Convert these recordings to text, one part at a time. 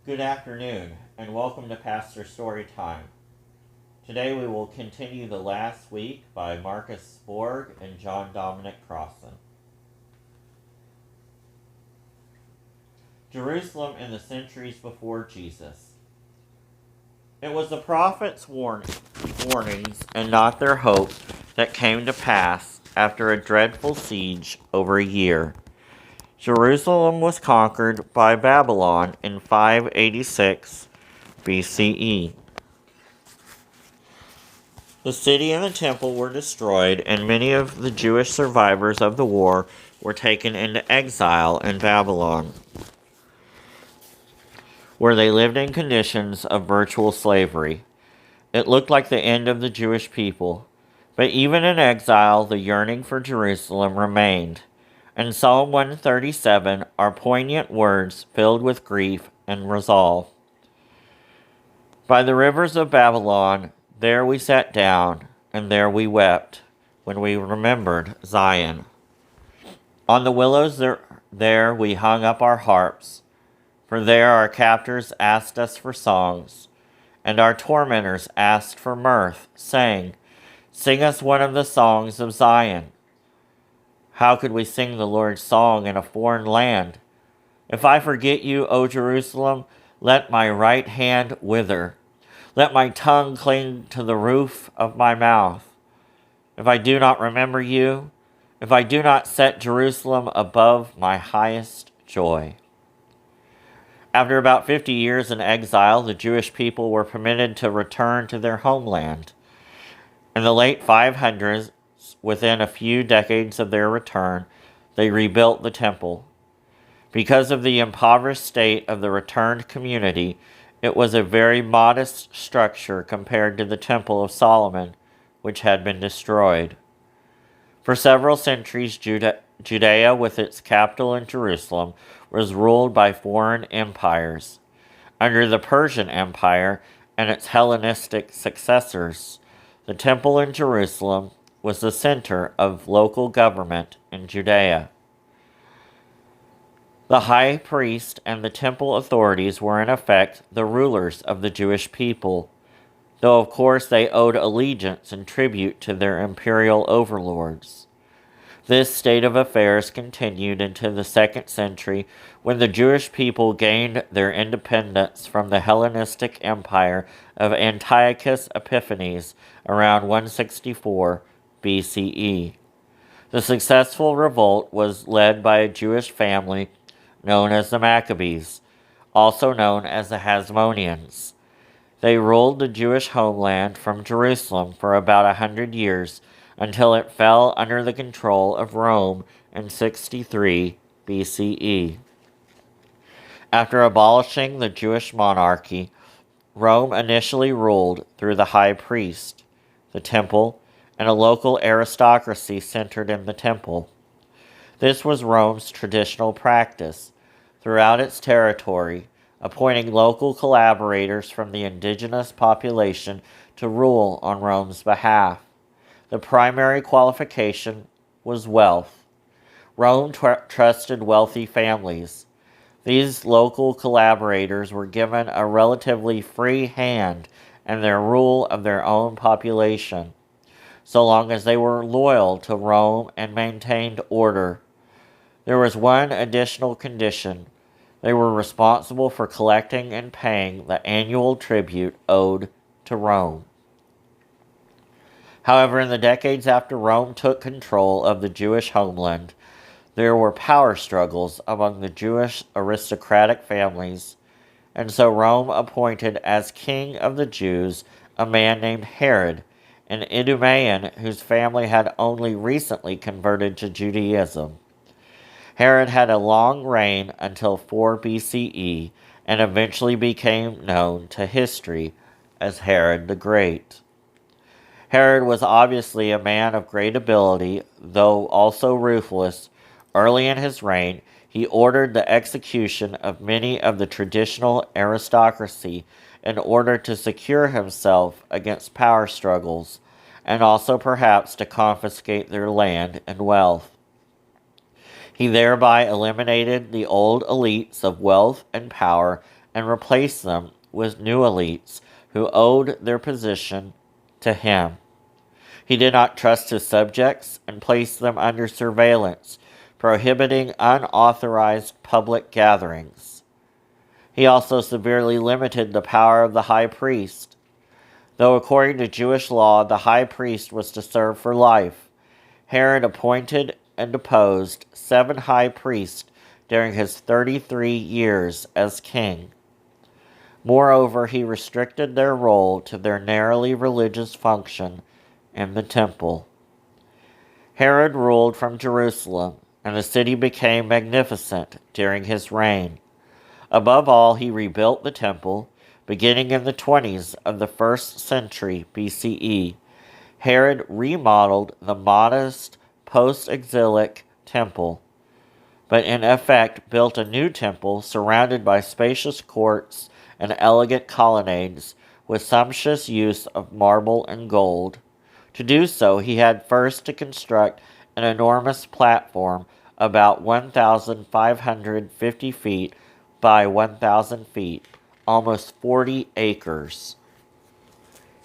Good afternoon, and welcome to Pastor Story Time. Today we will continue the last week by Marcus Borg and John Dominic Crossan. Jerusalem in the centuries before Jesus. It was the prophets' warnings and not their hope that came to pass after a dreadful siege over a year. Jerusalem was conquered by Babylon in 586 BCE. The city and the temple were destroyed, and many of the Jewish survivors of the war were taken into exile in Babylon, where they lived in conditions of virtual slavery. It looked like the end of the Jewish people, but even in exile, the yearning for Jerusalem remained. In Psalm 137 are poignant words filled with grief and resolve. By the rivers of Babylon, there we sat down, and there we wept, when we remembered Zion. On the willows there we hung up our harps, for there our captors asked us for songs, and our tormentors asked for mirth, saying, "Sing us one of the songs of Zion." How could we sing the Lord's song in a foreign land? If I forget you, O Jerusalem, let my right hand wither. Let my tongue cling to the roof of my mouth. If I do not remember you, if I do not set Jerusalem above my highest joy. After about 50 years in exile, the Jewish people were permitted to return to their homeland. In the late 500s, within a few decades of their return, they rebuilt the temple. Because of the impoverished state of the returned community, it was a very modest structure compared to the Temple of Solomon, which had been destroyed. For several centuries, Judea, with its capital in Jerusalem, was ruled by foreign empires. Under the Persian Empire and its Hellenistic successors, the temple in Jerusalem was the center of local government in Judea. The high priest and the temple authorities were in effect the rulers of the Jewish people, though of course they owed allegiance and tribute to their imperial overlords. This state of affairs continued into the 2nd century, when the Jewish people gained their independence from the Hellenistic Empire of Antiochus Epiphanes around 164 BCE. The successful revolt was led by a Jewish family known as the Maccabees, also known as the Hasmoneans. They ruled the Jewish homeland from Jerusalem for about 100 years until it fell under the control of Rome in 63 BCE. After abolishing the Jewish monarchy, Rome initially ruled through the high priest, the temple, and a local aristocracy centered in the temple. This was Rome's traditional practice, throughout its territory, appointing local collaborators from the indigenous population to rule on Rome's behalf. The primary qualification was wealth. Rome trusted wealthy families. These local collaborators were given a relatively free hand in their rule of their own population, so long as they were loyal to Rome and maintained order. There was one additional condition. They were responsible for collecting and paying the annual tribute owed to Rome. However, in the decades after Rome took control of the Jewish homeland, there were power struggles among the Jewish aristocratic families, and so Rome appointed as king of the Jews a man named Herod, an Idumean whose family had only recently converted to Judaism. Herod had a long reign until 4 BCE and eventually became known to history as Herod the Great. Herod was obviously a man of great ability, though also ruthless. Early in his reign, he ordered the execution of many of the traditional aristocracy in order to secure himself against power struggles, and also perhaps to confiscate their land and wealth. He thereby eliminated the old elites of wealth and power and replaced them with new elites who owed their position to him. He did not trust his subjects and placed them under surveillance, prohibiting unauthorized public gatherings. He also severely limited the power of the high priest. Though according to Jewish law, the high priest was to serve for life, Herod appointed and deposed 7 high priests during his 33 years as king. Moreover, he restricted their role to their narrowly religious function in the temple. Herod ruled from Jerusalem, and the city became magnificent during his reign. Above all, he rebuilt the temple, beginning in the 20s of the 1st century BCE. Herod remodeled the modest post-exilic temple, but in effect built a new temple surrounded by spacious courts and elegant colonnades with sumptuous use of marble and gold. To do so, he had first to construct an enormous platform about 1,550 feet by 1,000 feet, almost 40 acres.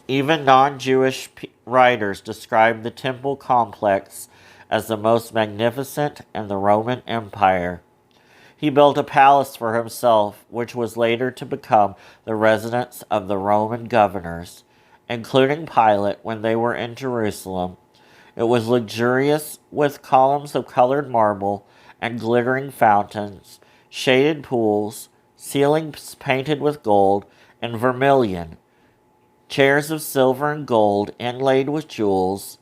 Even non-Jewish writers describe the temple complex as the most magnificent in the Roman Empire. He built a palace for himself, which was later to become the residence of the Roman governors, including Pilate when they were in Jerusalem. It was luxurious, with columns of colored marble and glittering fountains, shaded pools, ceilings painted with gold and vermilion, chairs of silver and gold inlaid with jewels,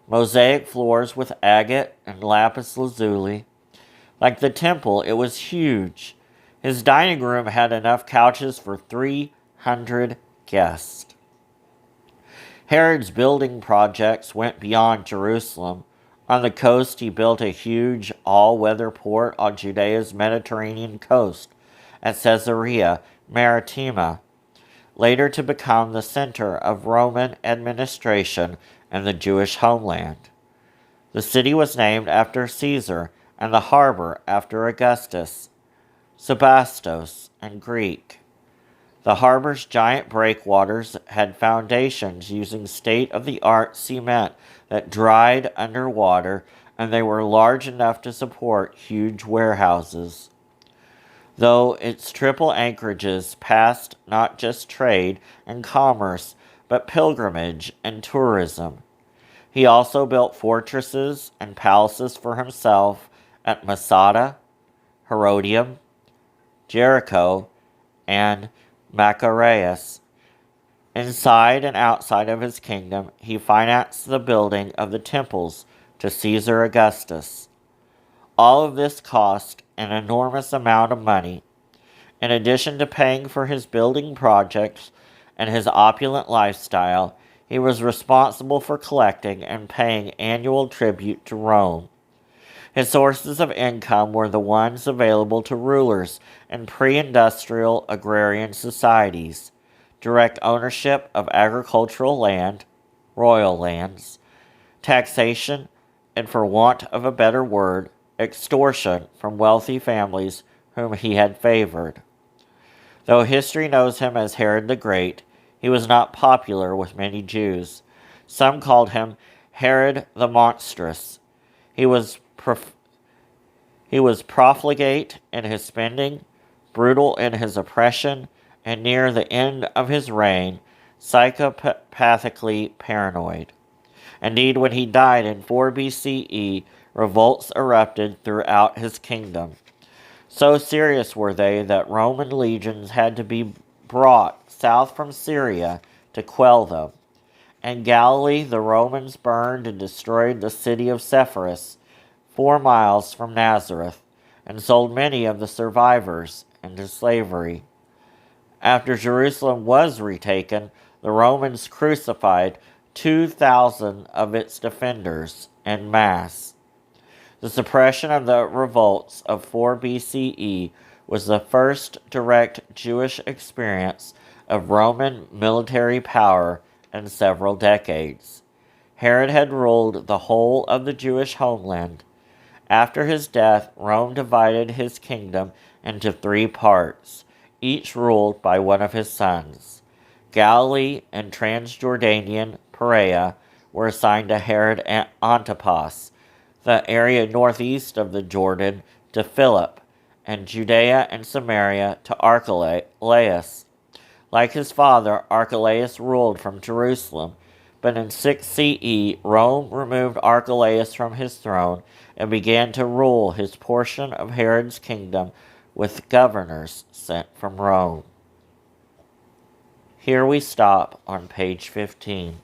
mosaic floors with agate and lapis lazuli. Like the temple, it was huge. His dining room had enough couches for 300 guests. Herod's building projects went beyond Jerusalem. On the coast, he built a huge all-weather port on Judea's Mediterranean coast at Caesarea Maritima, later to become the center of Roman administration in the Jewish homeland. The city was named after Caesar and the harbor after Augustus, Sebastos in Greek. The harbor's giant breakwaters had foundations using state-of-the-art cement that dried underwater, and they were large enough to support huge warehouses. Though its triple anchorages passed not just trade and commerce, but pilgrimage and tourism. He also built fortresses and palaces for himself at Masada, Herodium, Jericho, and Machaerus. Inside and outside of his kingdom, he financed the building of the temples to Caesar Augustus. All of this cost an enormous amount of money. In addition to paying for his building projects and his opulent lifestyle, he was responsible for collecting and paying annual tribute to Rome. His sources of income were the ones available to rulers in pre-industrial agrarian societies: direct ownership of agricultural land, royal lands, taxation, and for want of a better word, extortion from wealthy families whom he had favored. Though history knows him as Herod the Great, he was not popular with many Jews. Some called him Herod the Monstrous. He was profligate in his spending, brutal in his oppression, and near the end of his reign, psychopathically paranoid. Indeed, when he died in 4 BCE, revolts erupted throughout his kingdom. So serious were they that Roman legions had to be brought south from Syria to quell them. In Galilee, the Romans burned and destroyed the city of Sepphoris, 4 miles from Nazareth, and sold many of the survivors into slavery. After Jerusalem was retaken, the Romans crucified 2,000 of its defenders en masse. The suppression of the revolts of 4 BCE was the first direct Jewish experience of Roman military power in several decades. Herod had ruled the whole of the Jewish homeland. After his death, Rome divided his kingdom into 3 parts, each ruled by one of his sons. Galilee and Transjordanian Perea were assigned to Herod Antipas, the area northeast of the Jordan to Philip, and Judea and Samaria to Archelaus. Like his father, Archelaus ruled from Jerusalem, but in 6 CE, Rome removed Archelaus from his throne and began to rule his portion of Herod's kingdom with governors sent from Rome. Here we stop on page 15.